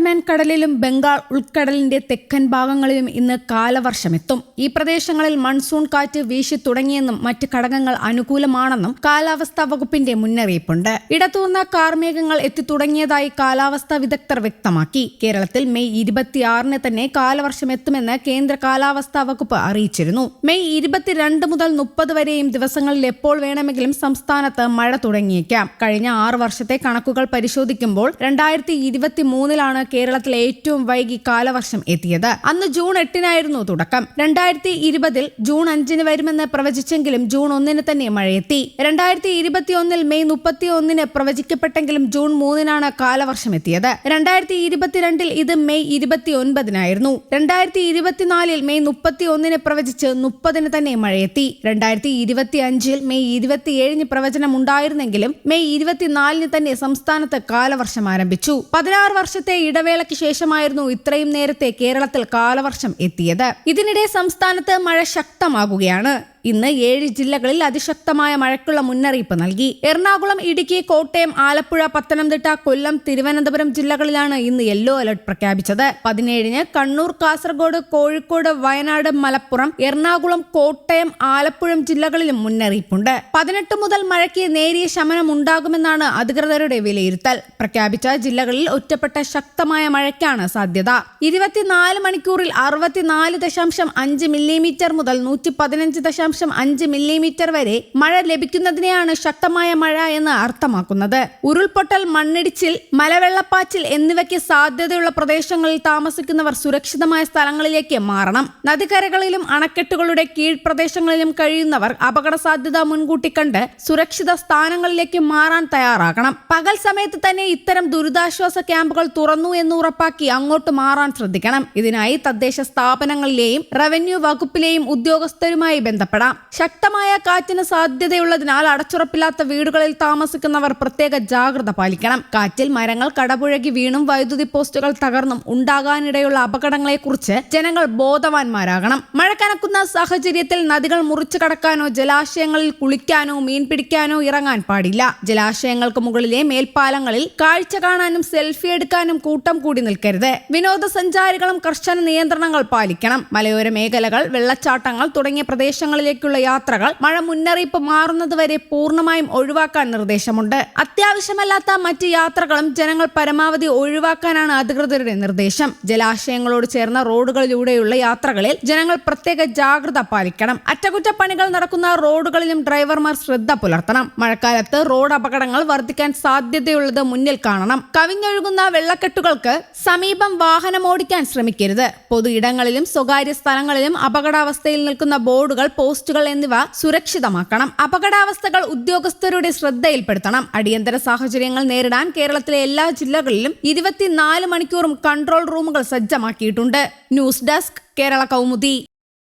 ആൻഡമാൻ കടലിലും ബംഗാൾ ഉൾക്കടലിന്റെ തെക്കൻ ഭാഗങ്ങളിലും ഇന്ന് കാലവർഷമെത്തും. ഈ പ്രദേശങ്ങളിൽ മൺസൂൺ കാറ്റ് വീശി തുടങ്ങിയെന്നും മറ്റ് ഘടകങ്ങൾ അനുകൂലമാണെന്നും കാലാവസ്ഥാ വകുപ്പിന്റെ മുന്നറിയിപ്പുണ്ട്. ഇടതൂർന്ന കാർമേഘങ്ങൾ എത്തിത്തുടങ്ങിയതായി കാലാവസ്ഥാ വിദഗ്ധർ വ്യക്തമാക്കി. കേരളത്തിൽ മെയ് 26 തന്നെ കാലവർഷമെത്തുമെന്ന് കേന്ദ്ര കാലാവസ്ഥാ വകുപ്പ് അറിയിച്ചിരുന്നു. മെയ് 22 മുതൽ 30 വരെയും ദിവസങ്ങളിൽ എപ്പോൾ വേണമെങ്കിലും സംസ്ഥാനത്ത് മഴ തുടങ്ങിയേക്കാം. കഴിഞ്ഞ 6 വർഷത്തെ കണക്കുകൾ പരിശോധിക്കുമ്പോൾ 2023 കേരളത്തിലെ ഏറ്റവും വൈകി കാലവർഷം എത്തിയത്. അന്ന് ജൂൺ 8 തുടക്കം. 2020 ജൂൺ 5 വരുമെന്ന് പ്രവചിച്ചെങ്കിലും ജൂൺ 1 തന്നെ മഴയെത്തി. 2021 മെയ് 31 പ്രവചിക്കപ്പെട്ടെങ്കിലും ജൂൺ 3 കാലവർഷം എത്തിയത്. 2022 ഇത് മെയ് 29 2024 മെയ് 31 പ്രവചിച്ച് 30 തന്നെ മഴയെത്തി. 2025 മെയ് 27 പ്രവചനം ഉണ്ടായിരുന്നെങ്കിലും മെയ് 24 തന്നെ സംസ്ഥാനത്ത് കാലവർഷം ആരംഭിച്ചു. 16 വർഷത്തെ ഇടവേളയ്ക്ക് ശേഷമായിരുന്നു ഇത്രയും നേരത്തെ കേരളത്തിൽ കാലവർഷം എത്തിയത്. ഇതിനിടെ സംസ്ഥാനത്ത് മഴ ശക്തമാകുകയാണ്. ഇന്ന് 7 ജില്ലകളിൽ അതിശക്തമായ മഴയ്ക്കുള്ള മുന്നറിയിപ്പ് നൽകി. എറണാകുളം, ഇടുക്കി, കോട്ടയം, ആലപ്പുഴ, പത്തനംതിട്ട, കൊല്ലം, തിരുവനന്തപുരം ജില്ലകളിലാണ് ഇന്ന് യെല്ലോ അലർട്ട് പ്രഖ്യാപിച്ചത്. 17 കണ്ണൂർ, കാസർഗോഡ്, കോഴിക്കോട്, വയനാട്, മലപ്പുറം, എറണാകുളം, കോട്ടയം, ആലപ്പുഴ ജില്ലകളിലും മുന്നറിയിപ്പുണ്ട്. 18 മുതൽ മഴയ്ക്ക് നേരിയ ശമനം ഉണ്ടാകുമെന്നാണ് അധികൃതരുടെ വിലയിരുത്തൽ. പ്രഖ്യാപിച്ച ജില്ലകളിൽ ഒറ്റപ്പെട്ട ശക്തമായ മഴയ്ക്കാണ് സാധ്യത. 24 മണിക്കൂറിൽ 64.5 മില്ലിമീറ്റർ മുതൽ 115.5 മില്ലിമീറ്റർ വരെ മഴ ലഭിക്കുന്നതിനെയാണ് ശക്തമായ മഴ എന്ന് അർത്ഥമാക്കുന്നത്. ഉരുൾപൊട്ടൽ, മണ്ണിടിച്ചിൽ, മലവെള്ളപ്പാച്ചിൽ എന്നിവയ്ക്ക് സാധ്യതയുള്ള പ്രദേശങ്ങളിൽ താമസിക്കുന്നവർ സുരക്ഷിതമായ സ്ഥലങ്ങളിലേക്ക് മാറണം. നദിക്കരകളിലും അണക്കെട്ടുകളുടെ കീഴ്പ്രദേശങ്ങളിലും കഴിയുന്നവർ അപകട സാധ്യത മുൻകൂട്ടി കണ്ട് സുരക്ഷിത സ്ഥാനങ്ങളിലേക്ക് മാറാൻ തയ്യാറാകണം. പകൽ സമയത്ത് തന്നെ ഇത്തരം ദുരിതാശ്വാസ ക്യാമ്പുകൾ തുറന്നു എന്ന് ഉറപ്പാക്കി അങ്ങോട്ട് മാറാൻ ശ്രദ്ധിക്കണം. ഇതിനായി തദ്ദേശ സ്ഥാപനങ്ങളിലെയും റവന്യൂ വകുപ്പിലെയും ഉദ്യോഗസ്ഥരുമായി ബന്ധപ്പെടാം. ശക്തമായ കാറ്റിന് സാധ്യതയുള്ളതിനാൽ അടച്ചുറപ്പില്ലാത്ത വീടുകളിൽ താമസിക്കുന്നവർ പ്രത്യേക ജാഗ്രത പാലിക്കണം. കാറ്റിൽ മരങ്ങൾ കടപുഴകി വീണും വൈദ്യുതി പോസ്റ്റുകൾ തകർന്നും ഉണ്ടാകാനിടയുള്ള അപകടങ്ങളെക്കുറിച്ച് ജനങ്ങൾ ബോധവാന്മാരാകണം. മഴ കനക്കുന്ന സാഹചര്യത്തിൽ നദികൾ മുറിച്ചു കടക്കാനോ ജലാശയങ്ങളിൽ കുളിക്കാനോ മീൻ പിടിക്കാനോ ഇറങ്ങാൻ പാടില്ല. ജലാശയങ്ങൾക്ക് മുകളിലെ മേൽപ്പാലങ്ങളിൽ കാഴ്ച കാണാനും സെൽഫി എടുക്കാനും കൂട്ടം കൂടി നിൽക്കരുത്. വിനോദസഞ്ചാരികളും കർശന നിയന്ത്രണങ്ങൾ പാലിക്കണം. മലയോര മേഖലകൾ, വെള്ളച്ചാട്ടങ്ങൾ തുടങ്ങിയ പ്രദേശങ്ങളിലേക്കുള്ള യാത്രകൾ മഴ മുന്നറിയിപ്പ് മാറുന്നതുവരെ പൂർണ്ണമായും ഒഴിവാക്കാൻ നിർദ്ദേശമുണ്ട്. അത്യാവശ്യമല്ലാത്ത മറ്റ് യാത്രകളും ജനങ്ങൾ പരമാവധി ഒഴിവാക്കാനാണ് അധികൃതരുടെ നിർദ്ദേശം. ജലാശയങ്ങളോട് ചേർന്ന റോഡുകളിലൂടെയുള്ള യാത്രകളിൽ ജനങ്ങൾ പ്രത്യേക ജാഗ്രത പാലിക്കണം. അറ്റകുറ്റപ്പണികൾ നടക്കുന്ന റോഡുകളിലും ഡ്രൈവർമാർ ശ്രദ്ധ പുലർത്തണം. മഴക്കാലത്ത് റോഡ് അപകടങ്ങൾ വർദ്ധിക്കാൻ സാധ്യതയുള്ളത് മുന്നിൽ കാണണം. കവിഞ്ഞൊഴുകുന്ന വെള്ളക്കെട്ടുകൾക്ക് സമീപം വാഹനമോടിക്കാൻ ശ്രമിക്കരുത്. പൊതു ഇടങ്ങളിലും സ്വകാര്യ സ്ഥലങ്ങളിലും അപകടാവസ്ഥയിൽ നിൽക്കുന്ന ബോർഡുകൾ, പോസ്റ്റുകൾ എന്നിവ സുരക്ഷിതമാക്കണം. അപകടാവസ്ഥകൾ ഉദ്യോഗസ്ഥരുടെ ശ്രദ്ധയിൽപ്പെടുത്തണം. അടിയന്തര സാഹചര്യങ്ങൾ നേരിടാൻ കേരളത്തിലെ എല്ലാ ജില്ലകളിലും 24 മണിക്കൂറും കൺട്രോൾ റൂമുകൾ സജ്ജമാക്കിയിട്ടുണ്ട്. News desk, Kerala Kaumudi.